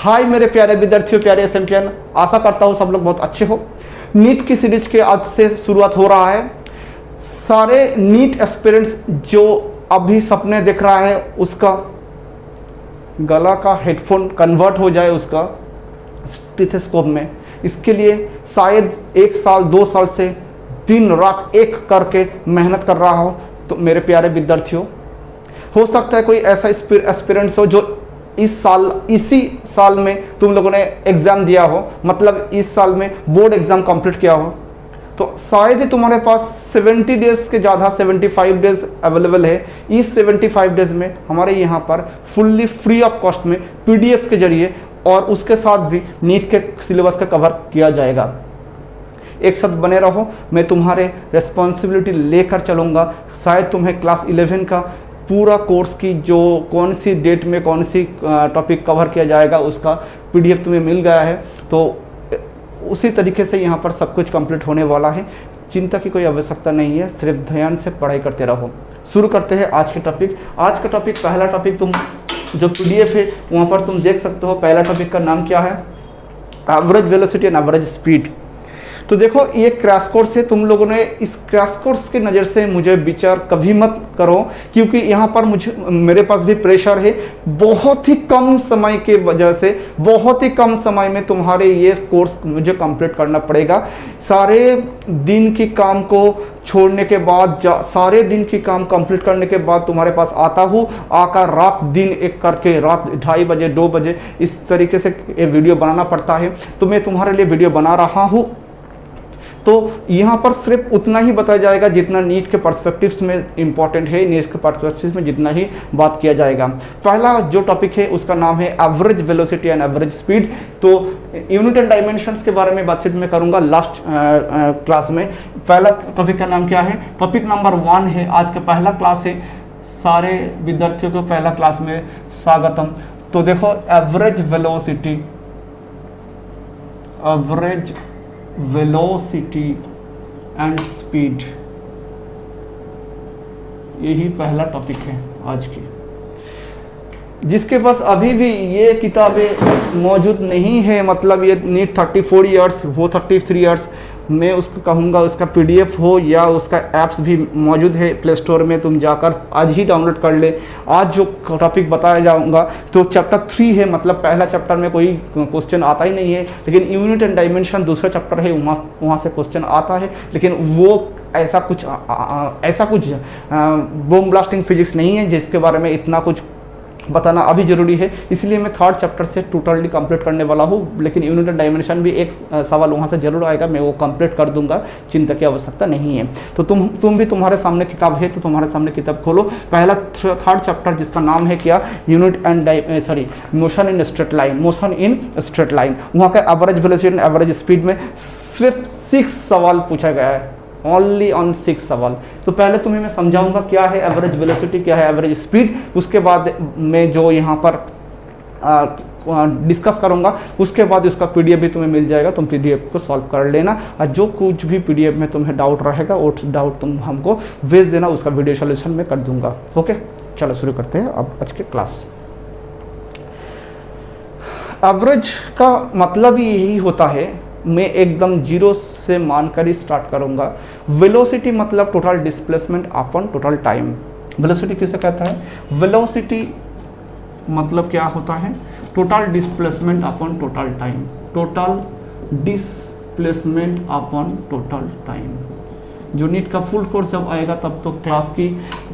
हाय मेरे प्यारे विद्यार्थियों, प्यारे एसएमपियन, आशा करता हूँ सब लोग बहुत अच्छे हो। नीट की सीरीज के आज से शुरुआत हो रहा है। सारे नीट एस्पिरेंट्स जो अभी सपने देख रहा है उसका गला का हेडफोन कन्वर्ट हो जाए उसका स्टेथोस्कोप में, इसके लिए शायद 1 साल 2 साल से दिन रात एक करके मेहनत कर रहा हो। तो मेरे प्यारे विद्यार्थियों, हो सकता है कोई ऐसा एस्पिरेंट्स हो जो इसी साल में तुम लोगों ने एग्जाम दिया हो, मतलब इस साल में बोर्ड एग्जाम कंप्लीट किया हो, तो शायद ही तुम्हारे पास 70 डेज के ज़्यादा 75 डेज अवेलेबल है। इस 75 डेज में हमारे यहाँ पर फुल्ली फ्री ऑफ कॉस्ट में PDF के जरिए और उसके साथ भी नीट के सिलेबस का कवर किया जाएगा। एक साथ बने रहो, मैं तुम्हारे रिस्पॉन्सिबिलिटी लेकर चलूँगा। शायद तुम्हें क्लास 11 का पूरा कोर्स की जो कौन सी डेट में कौन सी टॉपिक कवर किया जाएगा उसका PDF तुम्हें मिल गया है, तो उसी तरीके से यहाँ पर सब कुछ कंप्लीट होने वाला है। चिंता की कोई आवश्यकता नहीं है, सिर्फ ध्यान से पढ़ाई करते रहो। शुरू करते हैं आज के टॉपिक। आज का टॉपिक, पहला टॉपिक तुम जो PDF है वहाँ पर तुम देख सकते हो। पहला टॉपिक का नाम क्या है? Average velocity and average speed. तो देखो, ये क्रैश कोर्स है। तुम लोगों ने इस क्रैश कोर्स के नज़र से मुझे विचार कभी मत करो, क्योंकि यहाँ पर मेरे पास भी प्रेशर है। बहुत ही कम समय के वजह से, बहुत ही कम समय में तुम्हारे ये कोर्स मुझे कंप्लीट करना पड़ेगा। सारे दिन की काम को छोड़ने के बाद, सारे दिन की काम कंप्लीट करने के बाद तुम्हारे पास आता हूँ, आकर रात दिन एक करके रात 2:30 बजे 2 बजे इस तरीके से ये वीडियो बनाना पड़ता है। तो मैं तुम्हारे लिए वीडियो बना रहा हूँ। तो यहाँ पर सिर्फ उतना ही बताया जाएगा जितना नीट के पर्सपेक्टिव्स में इंपॉर्टेंट है, नीट के पर्सपेक्टिव्स में जितना ही बात किया जाएगा। पहला जो टॉपिक है उसका नाम है average velocity and average speed. तो यूनिट एंड डायमेंशंस के बारे में बातचीत में करूंगा लास्ट क्लास में। पहला टॉपिक का नाम क्या है? टॉपिक नंबर 1 है, आज का पहला क्लास है। सारे विद्यार्थियों को पहला क्लास में स्वागतम। तो देखो, average velocity, average velocity and speed, यही पहला टॉपिक है आज की। जिसके पास अभी भी ये किताबें मौजूद नहीं है, मतलब ये नीट 34 ईयर्स, वो 33 ईयर्स, मैं उसको कहूँगा उसका PDF हो या उसका ऐप्स भी मौजूद है प्ले स्टोर में, तुम जाकर आज ही डाउनलोड कर ले। आज जो टॉपिक बताया जाऊँगा तो चैप्टर 3 है, मतलब पहला चैप्टर में कोई क्वेश्चन आता ही नहीं है, लेकिन यूनिट एंड डायमेंशन दूसरा चैप्टर है, वहाँ से क्वेश्चन आता है, लेकिन वो ऐसा कुछ बॉम्ब ब्लास्टिंग फिजिक्स नहीं है जिसके बारे में इतना कुछ बताना अभी जरूरी है। इसलिए मैं 3rd चैप्टर से टोटली कंप्लीट करने वाला हूँ, लेकिन यूनिट एंड डायमेंशन भी एक सवाल वहाँ से जरूर आएगा, मैं वो कंप्लीट कर दूंगा, चिंता की आवश्यकता नहीं है। तो तुम भी, तुम्हारे सामने किताब है तो तुम्हारे सामने किताब खोलो। पहला 3rd चैप्टर जिसका नाम है क्या? Unit and motion in straight line, motion in straight line. वहाँ का average velocity and average speed में सिर्फ 6 सवाल पूछा गया है, ओनली ऑन 6 सवाल। तो पहले तुम्हें मैं समझाऊंगा क्या है एवरेज वेलोसिटी, क्या है एवरेज स्पीड, उसके बाद मैं जो यहाँ पर डिस्कस करूंगा, उसके बाद उसका PDF भी तुम्हें मिल जाएगा, तुम PDF को सॉल्व कर लेना। और जो कुछ भी PDF में तुम्हें डाउट रहेगा वो डाउट तुम हमको भेज देना, उसका वीडियो सॉल्यूशन में कर दूंगा। ओके, चलो शुरू करते हैं अब आज के क्लास। एवरेज का मतलब ही यही होता है, मैं एकदम 0 से मानकर ही स्टार्ट करूंगा। वेलोसिटी मतलब total displacement upon total time. Velocity किसे कहता है? वेलोसिटी मतलब क्या होता है? Total displacement upon total time, total displacement upon total time. जो नीट का फुल कोर्स जब आएगा तब तो क्लास की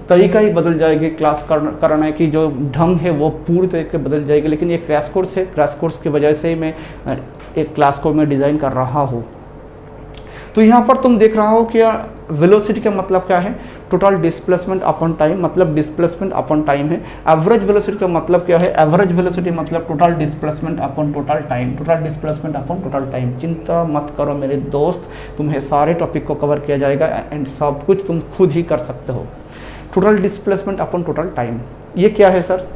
तरीका ही बदल जाएगी, क्लास कराने की जो ढंग है वो पूरी तरीके बदल जाएगी। लेकिन ये क्रैश कोर्स है, क्रैश कोर्स की वजह से ही मैं एक क्लास को मैं डिज़ाइन कर रहा हूँ। तो यहाँ पर तुम देख रहा हो कि वेलोसिटी का मतलब क्या है? टोटल डिस्प्लेसमेंट अपॉन टाइम, मतलब डिस्प्लेसमेंट अपॉन टाइम है। एवरेज वेलोसिटी का मतलब क्या है? एवरेज वेलोसिटी मतलब total displacement upon total time, total displacement upon total time. चिंता मत करो मेरे दोस्त, तुम्हें सारे टॉपिक को कवर किया जाएगा एंड सब कुछ तुम खुद ही कर सकते हो। Total displacement upon total time, ये क्या है सर?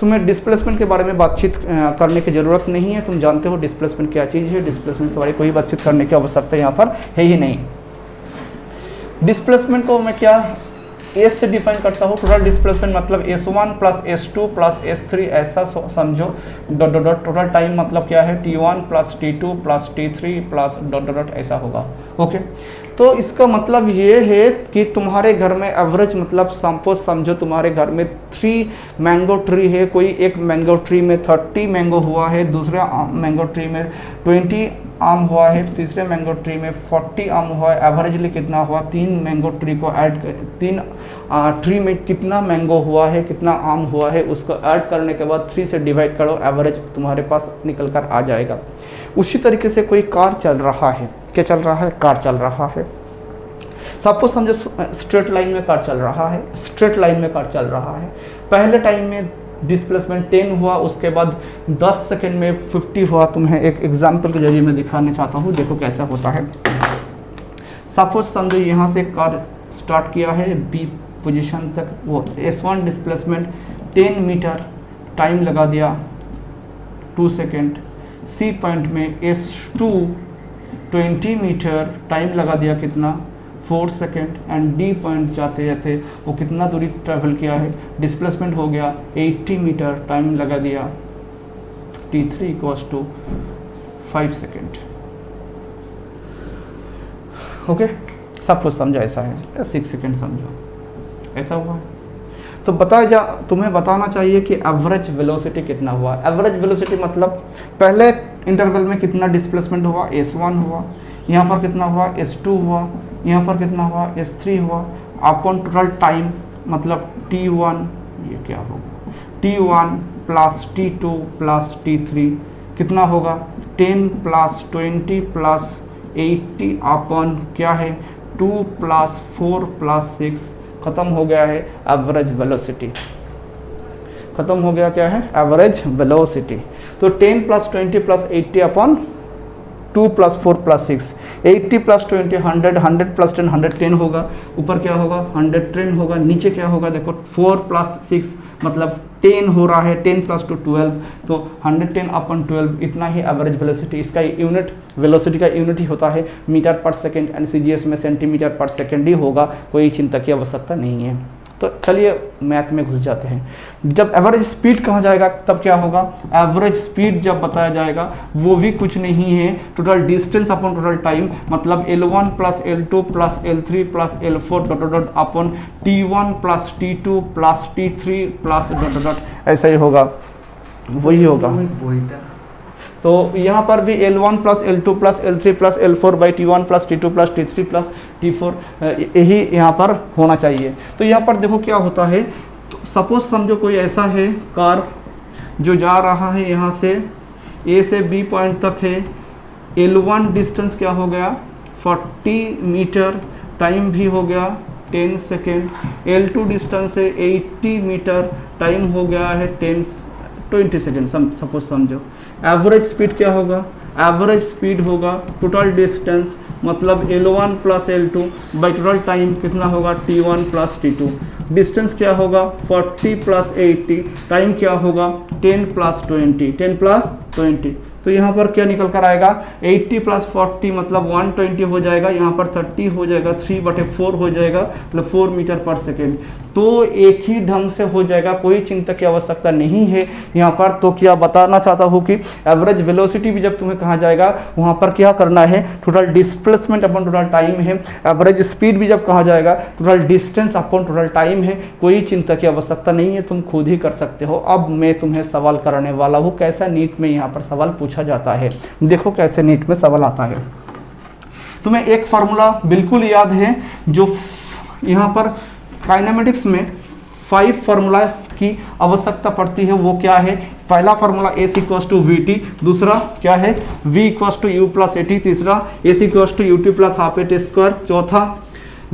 तुम्हें डिस्प्लेसमेंट के बारे में बातचीत करने की ज़रूरत नहीं है, तुम जानते हो डिस्प्लेसमेंट क्या चीज़ है। डिस्प्लेसमेंट के बारे में कोई बातचीत करने की आवश्यकता यहाँ पर है ही नहीं। डिस्प्लेसमेंट को मैं क्या एस से डिफाइन करता हूँ टोटल डिस्प्लेसमेंट मतलब S1 plus S2 plus S3 ऐसा समझो, dot dot dot total time मतलब क्या है T1 plus T2 plus T3 plus dot dot dot ऐसा होगा। ओके, तो इसका मतलब ये है कि तुम्हारे घर में एवरेज मतलब सपोज समझो तुम्हारे घर में 3 मैंगो ट्री है, कोई एक मैंगो ट्री में 30 मैंगो हुआ है, दूसरे मैंगो ट्री में 20 आम हुआ है, तीसरे मैंगो ट्री में 40 आम हुआ है। एवरेजली कितना हुआ, 3 मैंगो ट्री को ऐड 3 ट्री में कितना मैंगो हुआ है, कितना आम हुआ है, उसको ऐड करने के बाद 3 से डिवाइड करो, एवरेज तुम्हारे पास निकल कर आ जाएगा। उसी तरीके से कोई कार चल रहा है, क्या चल रहा है, कार चल रहा है। सपोज समझो स्ट्रेट लाइन में कार चल रहा है, स्ट्रेट लाइन में कार चल रहा है। पहले टाइम में डिस्प्लेसमेंट 10 हुआ, उसके बाद 10 सेकंड में 50 हुआ। तुम्हें एक एग्जांपल के जरिए मैं दिखाना चाहता हूँ, देखो कैसा होता है। सपोज समझो यहाँ से कार स्टार्ट किया है बी पोजीशन तक, वो S1 डिस्प्लेसमेंट 10 मीटर, टाइम लगा दिया 2 सेकेंड। सी पॉइंट में S2 20 मीटर, टाइम लगा दिया कितना 4 सेकेंड। एंड डी पॉइंट जाते जाते वो कितना दूरी ट्रैवल किया है, डिस्प्लेसमेंट हो गया 80 मीटर, टाइम लगा दिया T3 equals to 5 second. Okay, सब कुछ समझा ऐसा है, 6 सेकेंड समझो ऐसा हुआ। तो तुम्हें बताना चाहिए कि एवरेज वेलोसिटी कितना हुआ। एवरेज वेलोसिटी मतलब पहले इंटरवल में कितना डिस्प्लेसमेंट हुआ, S1 हुआ, यहाँ पर कितना हुआ, S2 हुआ, यहाँ पर कितना हुआ, S3 हुआ, अपॉन टोटल टाइम मतलब T1, ये क्या होगा, T1 plus T2 plus T3 कितना होगा 10 प्लस 20 प्लस 80 अपॉन क्या है 2 प्लस 4 प्लस 6, खत्म हो गया है एवरेज वेलोसिटी। खत्म हो गया क्या है, एवरेज वेलोसिटी। तो 10 plus 20 plus 80 upon 2 plus 4 plus 6, 80 plus 20 100, 100 plus 10 110 होगा, ऊपर क्या होगा 110 होगा, नीचे क्या होगा देखो 4 प्लस 6 मतलब 10 हो रहा है, 10 प्लस 2 12, तो 110 अपॉन 12 इतना ही एवरेज वेलोसिटी। इसका यूनिट वेलोसिटी का यूनिट ही होता है metre per second, and CGS में सेंटीमीटर पर सेकेंड ही होगा, कोई चिंता की आवश्यकता नहीं है। तो चलिए मैथ में घुस जाते हैं। जब एवरेज स्पीड कहा जाएगा तब क्या होगा, एवरेज स्पीड जब बताया जाएगा वो भी कुछ नहीं है total distance upon total time मतलब L1 plus L2 plus L3 plus L4 dot dot upon T1 plus T2 plus T3 plus dot dot ऐसा ही होगा, वही होगा। तो यहाँ पर भी L1 plus L2 plus L3 plus L4 by T1 plus T2 plus T3 plus T4 यही यहाँ पर होना चाहिए। तो यहाँ पर देखो क्या होता है, तो सपोज समझो कोई ऐसा है कार जो जा रहा है यहाँ से A से B पॉइंट तक है, L1 डिस्टेंस क्या हो गया 40 मीटर, टाइम भी हो गया 10 सेकेंड। L2 डिस्टेंस है 80 मीटर, टाइम हो गया है 20 सेकेंड सपोज समझो। एवरेज स्पीड क्या होगा, एवरेज स्पीड होगा टोटल डिस्टेंस मतलब L1 plus L2 by total time कितना होगा T1 प्लस T2। डिस्टेंस क्या होगा 40 प्लस 80, टाइम क्या होगा 10 प्लस 20, 10 प्लस 20। तो यहाँ पर क्या निकल कर आएगा 80 प्लस 40 मतलब 120 हो जाएगा, यहाँ पर 30 हो जाएगा, 3/4 हो जाएगा मतलब 4 मीटर पर सेकेंड। तो एक ही ढंग से हो जाएगा, कोई चिंता की आवश्यकता नहीं है यहाँ पर। तो क्या बताना चाहता हूँ कि एवरेज वेलोसिटी भी जब तुम्हें कहा जाएगा वहाँ पर क्या करना है, total displacement upon total time है। एवरेज स्पीड भी जब कहा जाएगा total distance upon total time है, कोई चिंता की आवश्यकता नहीं है, तुम खुद ही कर सकते हो। अब मैं तुम्हें सवाल कराने वाला हूँ, कैसा नीट में यहाँ पर सवाल पूछा जाता है। देखो कैसे नीट में सवाल आता है। तुम्हें एक फार्मूला बिल्कुल याद है जो यहाँ पर काइनेमेटिक्स में 5 फार्मूला की आवश्यकता पड़ती है, वो क्या है, पहला formula AC equals to VT, दूसरा क्या है V equals to U plus AT, तीसरा AC equals to UT plus half AT square, चौथा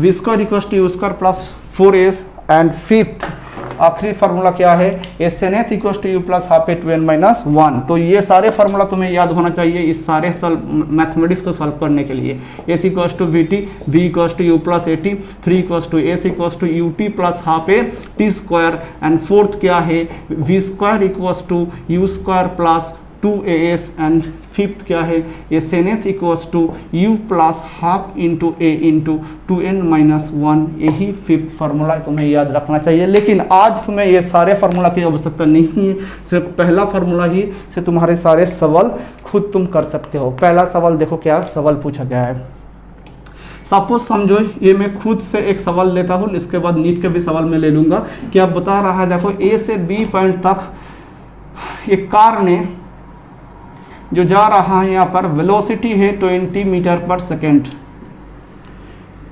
V square equals to U square plus 4S, and fifth आखिरी फार्मूला क्या है SNF equals to U plus half AT 1 तो ये सारे formula तुम्हें याद होना चाहिए इस सारे मैथमेटिक्स को सॉल्व करने के लिए। AC equals to VT, V equals to U plus AT, 3 equals to S equals to UT plus half AT square, and fourth क्या है V square equals to U square plus 2as and fifth क्या है S N H equals to U plus half into A into 2n-1। यही fifth formula तुम्हें याद रखना चाहिए। लेकिन आज तुम्हें ये सारे फार्मूला की आवश्यकता नहीं है, सिर्फ पहला फार्मूला ही से तुम्हारे सारे सवाल खुद तुम कर सकते हो। पहला सवाल देखो क्या सवाल पूछा गया है। सपोज समझो ये मैं खुद से एक सवाल लेता हूँ, इसके बाद नीट के भी सवाल मैं ले लूँगा। क्या बता रहा है देखो, ए से बी पॉइंट तक एक कार ने जो जा रहा है यहाँ पर वेलोसिटी है 20 मीटर पर सेकेंड।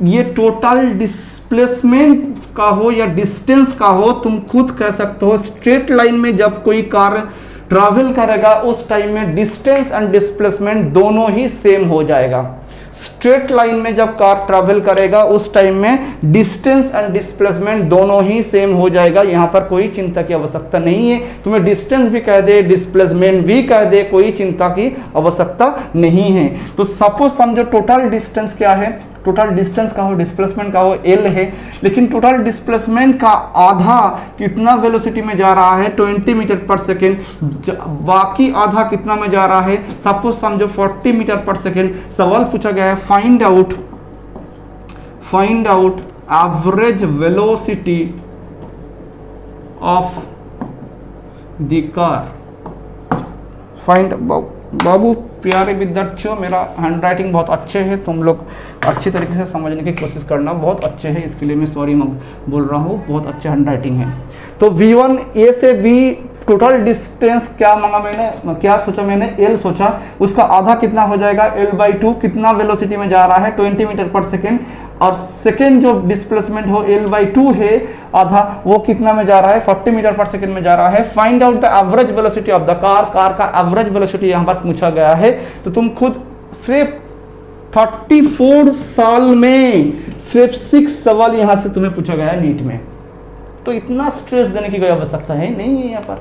ये टोटल डिस्प्लेसमेंट का हो या डिस्टेंस का हो तुम खुद कह सकते हो। स्ट्रेट लाइन में जब कोई कार ट्रैवल करेगा उस टाइम में डिस्टेंस एंड डिस्प्लेसमेंट दोनों ही सेम हो जाएगा। स्ट्रेट लाइन में जब कार ट्रैवल करेगा उस टाइम में डिस्टेंस एंड डिस्प्लेसमेंट दोनों ही सेम हो जाएगा। यहाँ पर कोई चिंता की आवश्यकता नहीं है। तुम्हें डिस्टेंस भी कह दे डिस्प्लेसमेंट भी कह दे, कोई चिंता की आवश्यकता नहीं है। तो सपोज समझो टोटल डिस्टेंस क्या है, टोटल डिस्टेंस का हो डिस्प्लेसमेंट का हो एल है, लेकिन टोटल डिस्प्लेसमेंट का आधा कितना वेलोसिटी में जा रहा है 20 मीटर पर सेकेंड, बाकी आधा कितना में जा रहा है सपोज समझो 40 मीटर पर सेकेंड। सवाल पूछा गया है find out average velocity of the car. Find बाबू प्यारे विद्यार्थियों, मेरा हैंड राइटिंग बहुत अच्छे है, तुम लोग अच्छी तरीके से समझने की कोशिश करना, बहुत अच्छे है, इसके लिए मैं सॉरी बोल रहा हूँ, बहुत अच्छे हैंड राइटिंग है। तो V1 ए से बी टोटल डिस्टेंस क्या मांगा मैंने, क्या सोचा मैंने, एल सोचा, उसका आधा कितना हो जाएगा L/2, कितना वेलोसिटी में जा रहा है 20 मीटर पर सेकेंड, और सेकेंड जो डिस्प्लेसमेंट हो L/2 है आधा, वो कितना में जा रहा है 40 मीटर पर सेकेंड में जा रहा है। Find out the average velocity of the car, car का एवरेज वेलोसिटी यहाँ पर पूछा गया है। तो तुम खुद सिर्फ 34 साल में सिर्फ 6 सवाल यहाँ से तुम्हें पूछा गया है नीट में, तो इतना स्ट्रेस देने की कोई आवश्यकता है नहीं है यहाँ पर।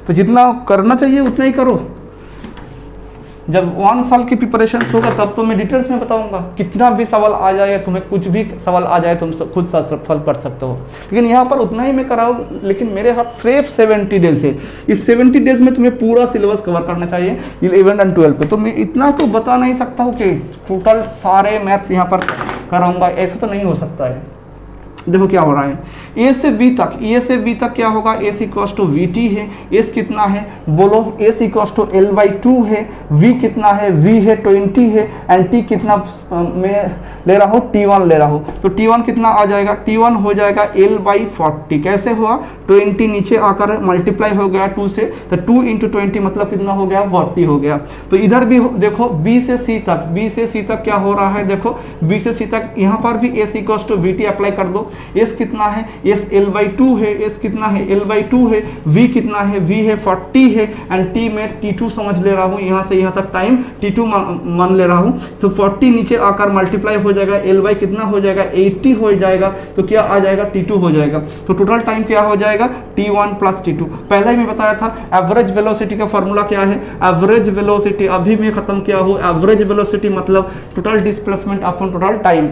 तो जितना करना चाहिए उतना ही करो। जब 1 साल की प्रिपरेशन होगा तब तो मैं डिटेल्स में बताऊंगा, कितना भी सवाल आ जाए, तुम्हें कुछ भी सवाल आ जाए तुम खुद सफल कर सकते हो। लेकिन यहाँ पर उतना ही मैं कराऊँ, लेकिन मेरे हाथ सिर्फ 70 डेज है। इस 70 डेज में तुम्हें पूरा सिलेबस कवर करना चाहिए 11 और 12 पे। तो मैं इतना तो बता नहीं सकता हूँ कि टोटल सारे मैथ्स यहाँ पर कराऊंगा, ऐसा तो नहीं हो सकता है। देखो क्या हो रहा है, ए से बी तक क्या होगा, S equals to V T है, एस कितना है बोलो, एस इक्वल्स टू L/2 है, वी कितना है, वी है 20 है, एंड टी कितना मैं ले रहा हूँ T1 ले रहा हूँ। तो T1 कितना आ जाएगा, T1 हो जाएगा L/40। कैसे हुआ, 20 नीचे आकर मल्टीप्लाई हो गया 2 से, तो 2 × 20 मतलब कितना हो गया 40 हो गया। तो इधर भी देखो B से C तक क्या हो रहा है, देखो B से C तक यहाँ पर भी S equals to V T apply कर दो। एस कितना है, एस L/2 है, एस कितना है L/2 है, वी कितना है, वी है 40 है, एंड टी में T2 समझ ले रहा हूँ, यहाँ से यहाँ तक टाइम T2 मान ले रहा हूँ। तो 40 नीचे आकर मल्टीप्लाई हो जाएगा, L/, कितना हो जाएगा 80 हो जाएगा, तो क्या आ जाएगा T2 हो जाएगा। तो टोटल टाइम क्या हो जाएगा T1 + T2। पहले ही मैं बताया था एवरेज वेलोसिटी का फॉर्मूला क्या है, एवरेज वेलोसिटी अभी मैं खत्म किया हूँ। एवरेज वेलोसिटी मतलब total displacement upon total time.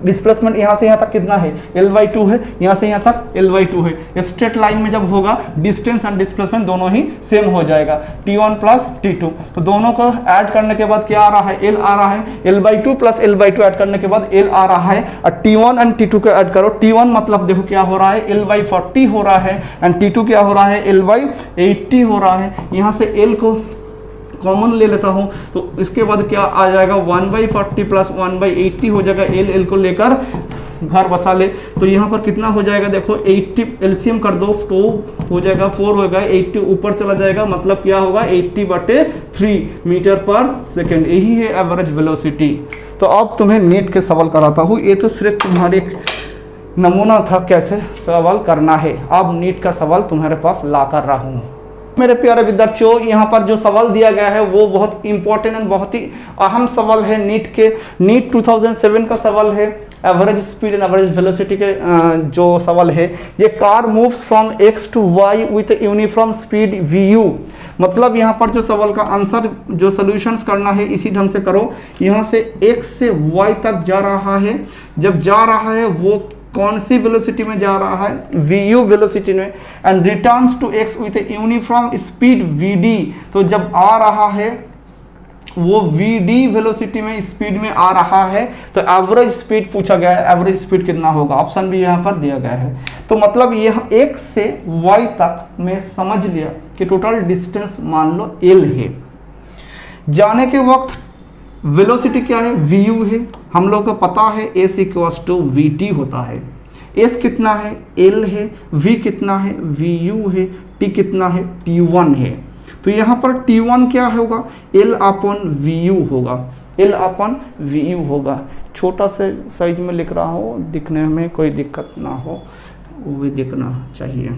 Displacement यहाँ से यहाँ तक कितना है L/2 है, यहाँ से यहाँ तक L/2 है। स्ट्रेट लाइन में जब होगा डिस्टेंस एंड डिस्प्लेसमेंट दोनों ही सेम हो जाएगा, T1 + T2। तो दोनों को ऐड करने के बाद क्या आ रहा है, L आ रहा है, L/2 + L/2 ऐड करने के बाद L आ रहा है, और T1 एंड T2 को ऐड करो। T1 मतलब देखो क्या हो रहा है L/40 हो रहा है, एंड T2 क्या हो रहा है L/80 हो रहा है। यहाँ से L को कॉमन ले लेता हूं, तो इसके बाद क्या आ जाएगा 1/40 + 1/80 हो जाएगा। L को लेकर घर बसा ले, तो यहाँ पर कितना हो जाएगा देखो 80, एलसीएम कर दो, 2 हो जाएगा 4 होगा, 80 ऊपर चला जाएगा, मतलब क्या होगा 80/3 मीटर पर सेकेंड। यही है एवरेज वेलोसिटी। तो अब तुम्हें नीट के सवाल कराता हूँ, ये तो सिर्फ तुम्हारे नमूना था कैसे सवाल करना है। अब नीट का सवाल तुम्हारे पास ला कर रहा हूँ। मेरे प्यारे विद्यार्थियों, यहाँ पर जो सवाल दिया गया है वो बहुत इंपॉर्टेंट एंड बहुत ही अहम सवाल है नीट 2007 का सवाल है। Average speed and average velocity के जो सवाल है, ये car moves from x to y with uniform speed vu। मतलब यहाँ पर जो सवाल का आंसर जो सॉल्यूशंस करना है इसी ढंग से करो। यहाँ से x से y तक जा रहा है, जब जा रहा है वो कौन सी वेलोसिटी में जा रहा है, vu वेलोसिटी में, and returns to x with uniform speed vd। तो जब आ रहा है वो vd वेलोसिटी में स्पीड में आ रहा है, तो एवरेज स्पीड पूछा गया है, एवरेज स्पीड कितना होगा, ऑप्शन भी यहाँ पर दिया गया है। तो मतलब यह x से y तक मैं समझ लिया कि टोटल डिस्टेंस मान लो l है। जाने के वक्त वेलोसिटी क्या है, vu है, हम लोग को पता है s इक्वल्स टू vt होता है। s कितना है, l है, v कितना है, vu है, t कितना है, t1 है। तो यहाँ पर t1 क्या होगा, l अपॉन vu होगा, l अपॉन vu होगा। छोटा से साइज में लिख रहा हूँ, दिखने में कोई दिक्कत ना हो, वो भी दिखना चाहिए।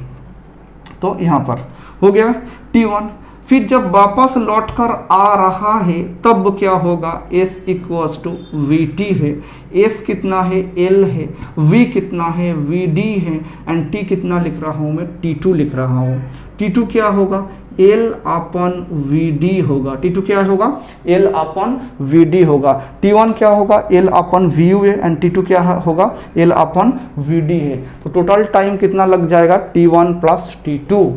तो यहाँ पर हो गया t1। फिर जब वापस लौटकर आ रहा है तब क्या होगा, s इक्वल्स टू vt है, s कितना है, l है, v कितना है, vd है, एंड t कितना लिख रहा हूँ मैं, t2 लिख रहा हूँ। t2 क्या होगा, l अपॉन vd होगा। t2 क्या होगा, l अपॉन vd होगा। t1 क्या होगा, l अपॉन vu है, एंड t2 क्या होगा, l अपॉन vd है। तो टोटल टाइम कितना लग जाएगा, t1 plus t2।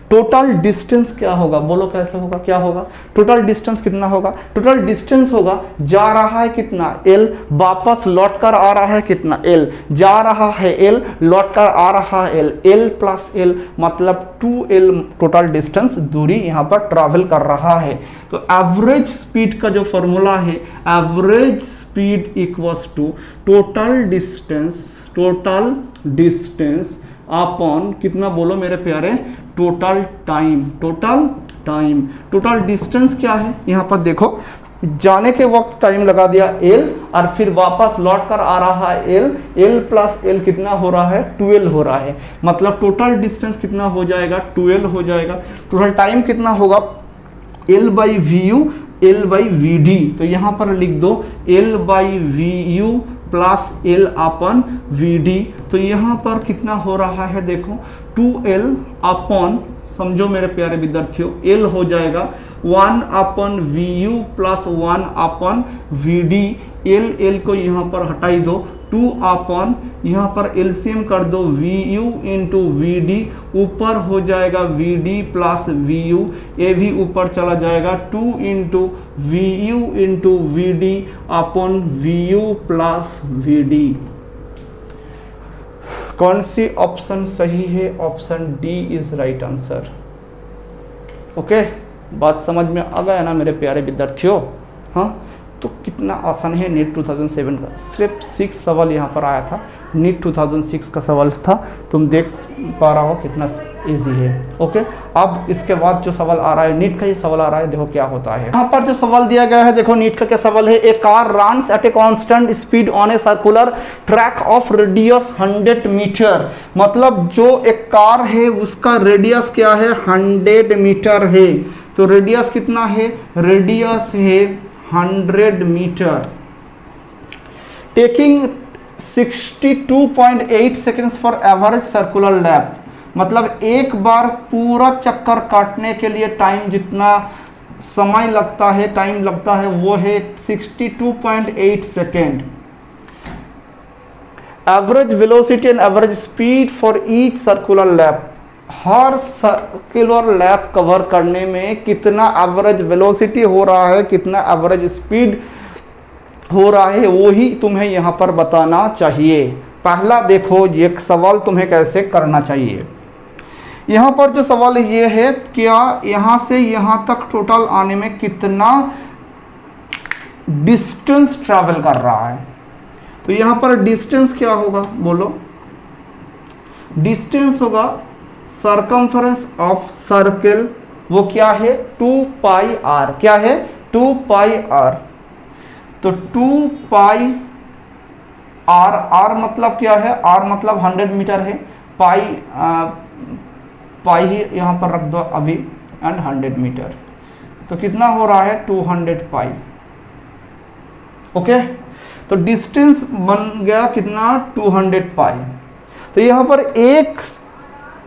Total distance क्या होगा, बोलो कैसे होगा, क्या होगा, टोटल डिस्टेंस कितना होगा, टोटल डिस्टेंस होगा, जा रहा है कितना l, वापस लौट कर आ रहा है कितना l, जा रहा है l, लौट कर आ रहा है l, l प्लस l मतलब 2l टोटल डिस्टेंस दूरी यहाँ पर ट्रैवल कर रहा है। तो एवरेज स्पीड का जो फॉर्मूला है, average speed equals to total distance upon कितना, बोलो मेरे प्यारे, टोटल टाइम। टोटल डिस्टेंस क्या है, यहाँ पर देखो, जाने के वक्त टाइम लगा दिया l, और फिर वापस लौट कर आ रहा है l प्लस l कितना हो रहा है, 2l हो रहा है। मतलब टोटल डिस्टेंस कितना हो जाएगा, 2l हो जाएगा। टोटल टाइम कितना होगा, l by vu, l by vd। तो यहाँ पर लिख दो l by vu plus l upon vd। तो यहाँ पर कितना हो रहा है, देखो 2l अपॉन, समझो मेरे प्यारे विद्यार्थियों, l हो जाएगा 1 upon vu plus 1 upon vd। l को यहाँ पर हटाई दो, 2 अपॉन, यहाँ पर एलसीएम कर दो vu इंटू vd, ऊपर हो जाएगा vd प्लस vu, ये भी ऊपर चला जाएगा, 2 into vu into vd upon vu plus vd। कौन सी ऑप्शन सही है, option D is right answer. Okay, बात समझ में आ गया ना मेरे प्यारे विद्यार्थियों। हाँ, तो कितना आसान है नीट 2007 का, सिर्फ 6 सवाल यहाँ पर आया था, नीट 2006 का सवाल था, तुम देख पा रहा हो कितना इजी है। ओके, अब इसके बाद जो सवाल आ रहा है, नीट का ही सवाल आ रहा है, देखो क्या होता है। यहाँ पर जो सवाल दिया गया है, देखो नीट का क्या सवाल है, a car runs at a constant speed on a circular track of radius 100 metre. मतलब जो एक कार है उसका रेडियस क्या है, 100 मीटर है। तो रेडियस कितना है, रेडियस है 100 meter. Taking 62.8 seconds for average circular lap. मतलब एक बार पूरा चक्कर काटने के लिए टाइम जितना समय लगता है, टाइम लगता है, वो है 62.8 second. Average velocity and average speed for each circular lap. Her circular lap cover करने में कितना एवरेज वेलोसिटी हो रहा है, कितना एवरेज स्पीड हो रहा है, वो ही तुम्हें यहाँ पर बताना चाहिए। पहला देखो ये सवाल तुम्हें कैसे करना चाहिए। यहाँ पर जो सवाल ये है, क्या यहाँ से यहाँ तक टोटल आने में कितना डिस्टेंस ट्रैवल कर रहा है। तो यहाँ पर डिस्टेंस क्या होगा, बोलो, डिस्टेंस होगा सर्कमफरेंस ऑफ सर्कल, वो क्या है 2 पाई r। क्या है 2 पाई r। तो 2 पाई r, r मतलब क्या है, r मतलब 100 मीटर है, पाई ही यहाँ पर रख दो अभी, एंड 100 मीटर। तो कितना हो रहा है 200 पाई। ओके, तो डिस्टेंस बन गया कितना 200 पाई। तो यहाँ पर एक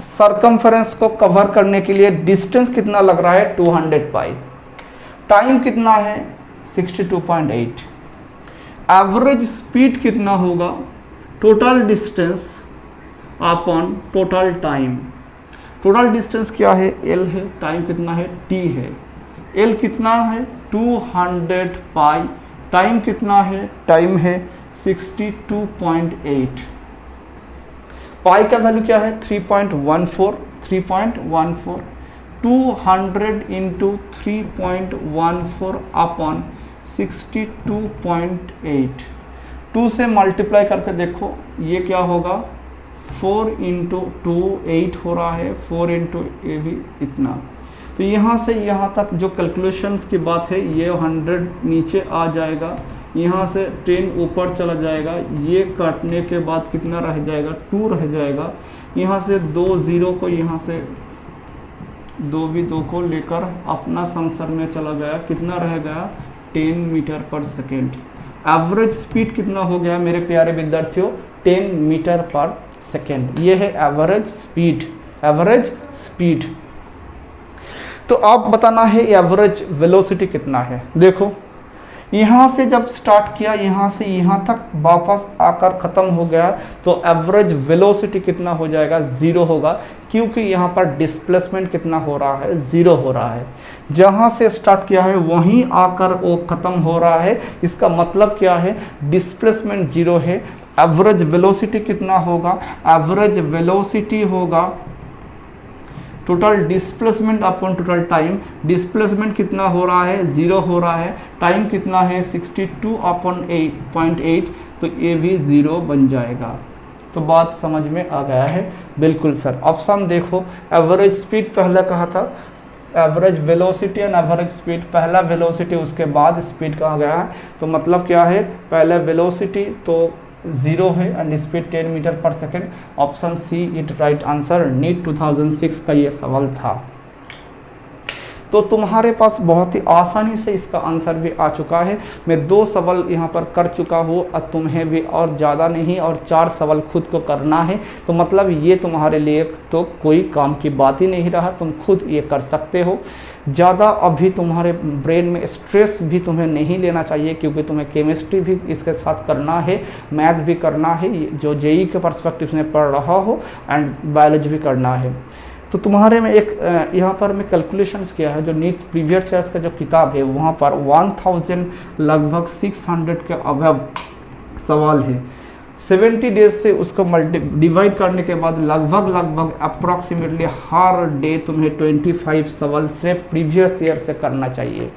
सर्कमफरेंस को कवर करने के लिए डिस्टेंस कितना लग रहा है 200 पाई। टाइम कितना है 62.8। एवरेज स्पीड कितना होगा total distance upon total time. Total distance क्या है, L है, टाइम कितना है, T है। L कितना है 200 पाई, टाइम कितना है, टाइम है 62.8। पाई का वैल्यू क्या है 3.14, 200 इंटू 3.14 अपॉन 62.8। 2 से मल्टीप्लाई करके देखो ये क्या होगा, 4 इंटू 2 8 हो रहा है, 4 इंटू ए भी इतना। तो यहाँ से यहाँ तक जो कैलकुलेशंस की बात है ये 100 नीचे आ जाएगा, यहाँ से 10 ऊपर चला जाएगा, ये काटने के बाद कितना रह जाएगा 2 रह जाएगा। यहाँ से 2 0 को यहाँ से 2 को लेकर अपना संसर में चला गया, कितना रह गया 10 meter per second. Average speed कितना हो गया मेरे प्यारे विद्यार्थियों, 10 मीटर पर सेकेंड। ये है एवरेज स्पीड, एवरेज स्पीड। तो आप बताना है एवरेज वेलोसिटी कितना है। देखो यहाँ से जब स्टार्ट किया, यहाँ से यहाँ तक वापस आकर ख़त्म हो गया, तो एवरेज वेलोसिटी कितना हो जाएगा, 0 होगा, क्योंकि यहाँ पर डिस्प्लेसमेंट कितना हो रहा है, 0 हो रहा है। जहाँ से स्टार्ट किया है वहीं आकर वो ख़त्म हो रहा है, इसका मतलब क्या है, डिस्प्लेसमेंट 0 है। एवरेज वेलोसिटी कितना होगा, एवरेज वेलोसिटी होगा total displacement upon total time. Displacement कितना हो रहा है, 0 हो रहा है, टाइम कितना है 62 अपॉन 8.8, तो ये भी 0 बन जाएगा। तो बात समझ में आ गया है, बिल्कुल सर। ऑप्शन देखो, एवरेज स्पीड पहले कहा था, average velocity and average speed, पहला वेलोसिटी उसके बाद स्पीड कहा गया है। तो मतलब क्या है, पहले वेलोसिटी तो 0 है and speed 10 meter per second. Option C it right answer. NEET 2006 का ये सवाल था। तो तुम्हारे पास बहुत ही आसानी से इसका आंसर भी आ चुका है। मैं 2 सवाल यहाँ पर कर चुका हूँ और तुम्हें भी और ज़्यादा नहीं, और 4 सवाल खुद को करना है। तो मतलब ये तुम्हारे लिए तो कोई काम की बात ही नहीं रहा, तुम खुद ये कर सकते हो। ज़्यादा अभी तुम्हारे ब्रेन में स्ट्रेस भी तुम्हें नहीं लेना चाहिए, क्योंकि तुम्हें केमिस्ट्री भी इसके साथ करना है, मैथ भी करना है, जो जेई के पर्सपेक्टिव में पढ़ रहा हो, एंड बायोलॉजी भी करना है। तो तुम्हारे में एक यहाँ पर मैं कैलकुलेशंस किया है, जो नीट प्रीवियस ईयर्स का जो किताब है वहाँ पर 1000 लगभग 600 के अबव सवाल है। 70 डेज से उसको डिवाइड करने के बाद लगभग अप्रॉक्सीमेटली हर डे तुम्हें 25 सवाल सिर्फ प्रीवियस ईयर से करना चाहिए।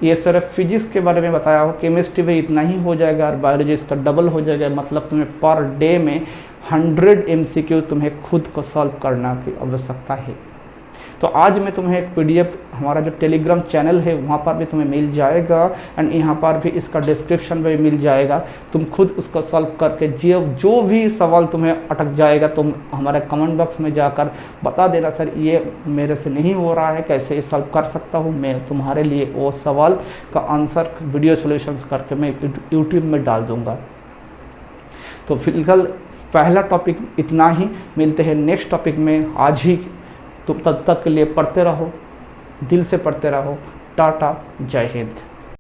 ये सिर्फ फिजिक्स के बारे में बताया हो, केमिस्ट्री में इतना ही हो जाएगा और बायोलॉजी इसका डबल हो जाएगा। मतलब तुम्हें पर डे में 100 MCQ तुम्हें खुद को सॉल्व करना की आवश्यकता है। तो आज मैं तुम्हें एक PDF हमारा जो टेलीग्राम चैनल है वहाँ पर भी तुम्हें मिल जाएगा, एंड यहाँ पर भी इसका डिस्क्रिप्शन में भी मिल जाएगा। तुम खुद उसको सॉल्व करके जो भी सवाल तुम्हें अटक जाएगा, तुम हमारे कमेंट बॉक्स में जाकर बता देना, सर ये मेरे से नहीं हो रहा है, कैसे ये सॉल्व कर सकता हूँ। मैं तुम्हारे लिए वो सवाल का आंसर वीडियो सोल्यूशंस करके मैं यूट्यूब में डाल दूँगा। तो फिलहाल पहला टॉपिक इतना ही, मिलते हैं नेक्स्ट टॉपिक में आज ही। तुम तब तक के लिए पढ़ते रहो, दिल से पढ़ते रहो। टाटा, जय हिंद।